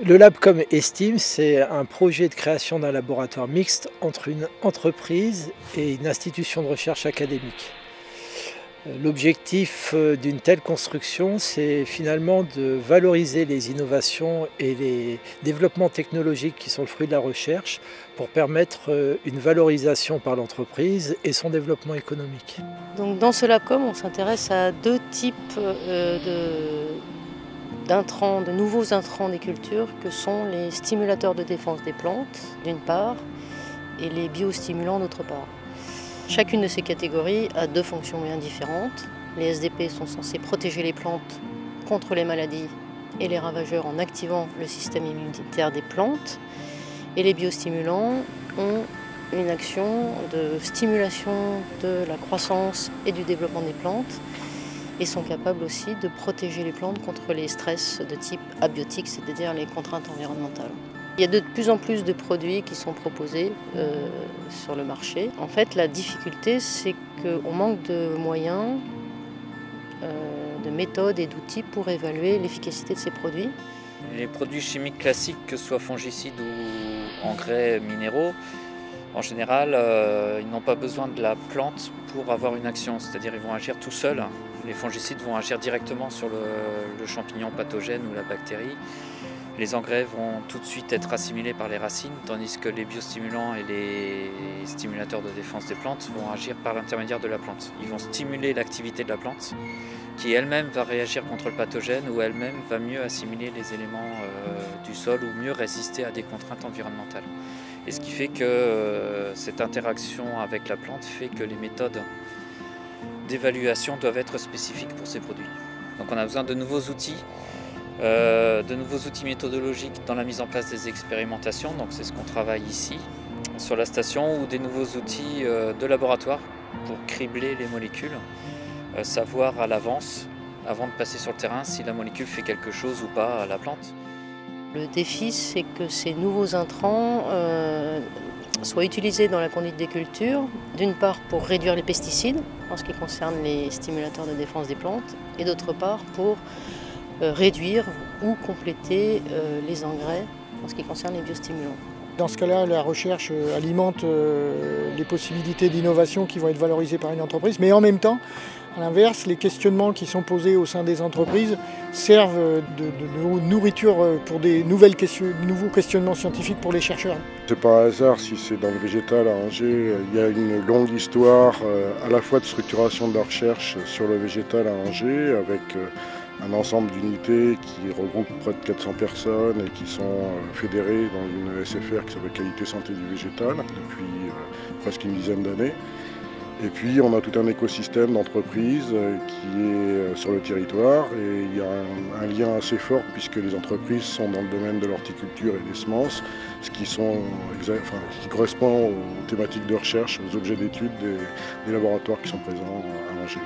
Le LabCom Estime, c'est un projet de création d'un laboratoire mixte entre une entreprise et une institution de recherche académique. L'objectif d'une telle construction, c'est finalement de valoriser les innovations et les développements technologiques qui sont le fruit de la recherche pour permettre une valorisation par l'entreprise et son développement économique. Donc dans ce LabCom, on s'intéresse à deux types d'intrants, de nouveaux intrants des cultures que sont les stimulateurs de défense des plantes d'une part et les biostimulants d'autre part. Chacune de ces catégories a deux fonctions bien différentes. Les SDP sont censés protéger les plantes contre les maladies et les ravageurs en activant le système immunitaire des plantes. Et les biostimulants ont une action de stimulation de la croissance et du développement des plantes et sont capables aussi de protéger les plantes contre les stress de type abiotique, c'est-à-dire les contraintes environnementales. Il y a de plus en plus de produits qui sont proposés sur le marché. En fait, la difficulté, c'est qu'on manque de moyens, de méthodes et d'outils pour évaluer l'efficacité de ces produits. Les produits chimiques classiques, que ce soit fongicides ou engrais minéraux, en général, ils n'ont pas besoin de la plante pour avoir une action, c'est-à-dire ils vont agir tout seuls. Les fongicides vont agir directement sur le champignon pathogène ou la bactérie. Les engrais vont tout de suite être assimilés par les racines, tandis que les biostimulants et les stimulateurs de défense des plantes vont agir par l'intermédiaire de la plante. Ils vont stimuler l'activité de la plante, qui elle-même va réagir contre le pathogène ou elle-même va mieux assimiler les éléments du sol ou mieux résister à des contraintes environnementales. Et ce qui fait que cette interaction avec la plante fait que les méthodes d'évaluation doivent être spécifiques pour ces produits. Donc on a besoin de nouveaux outils méthodologiques dans la mise en place des expérimentations, donc c'est ce qu'on travaille ici sur la station, ou des nouveaux outils de laboratoire pour cribler les molécules, savoir à l'avance, avant de passer sur le terrain, si la molécule fait quelque chose ou pas à la plante. Le défi, c'est que ces nouveaux intrants soient utilisés dans la conduite des cultures, d'une part pour réduire les pesticides, en ce qui concerne les stimulateurs de défense des plantes, et d'autre part pour réduire ou compléter les engrais en ce qui concerne les biostimulants. Dans ce cas-là, la recherche alimente les possibilités d'innovation qui vont être valorisées par une entreprise, mais en même temps, à l'inverse, les questionnements qui sont posés au sein des entreprises servent de nourriture pour des nouveaux questionnements scientifiques pour les chercheurs. C'est pas un hasard si c'est dans le végétal à Angers. Il y a une longue histoire à la fois de structuration de la recherche sur le végétal à Angers, avec un ensemble d'unités qui regroupent près de 400 personnes et qui sont fédérées dans une SFR qui s'appelle Qualité Santé du Végétal depuis presque une dizaine d'années. Et puis on a tout un écosystème d'entreprises qui est sur le territoire, et il y a un lien assez fort puisque les entreprises sont dans le domaine de l'horticulture et des semences, ce qui correspond aux thématiques de recherche, aux objets d'étude des laboratoires qui sont présents à Angers.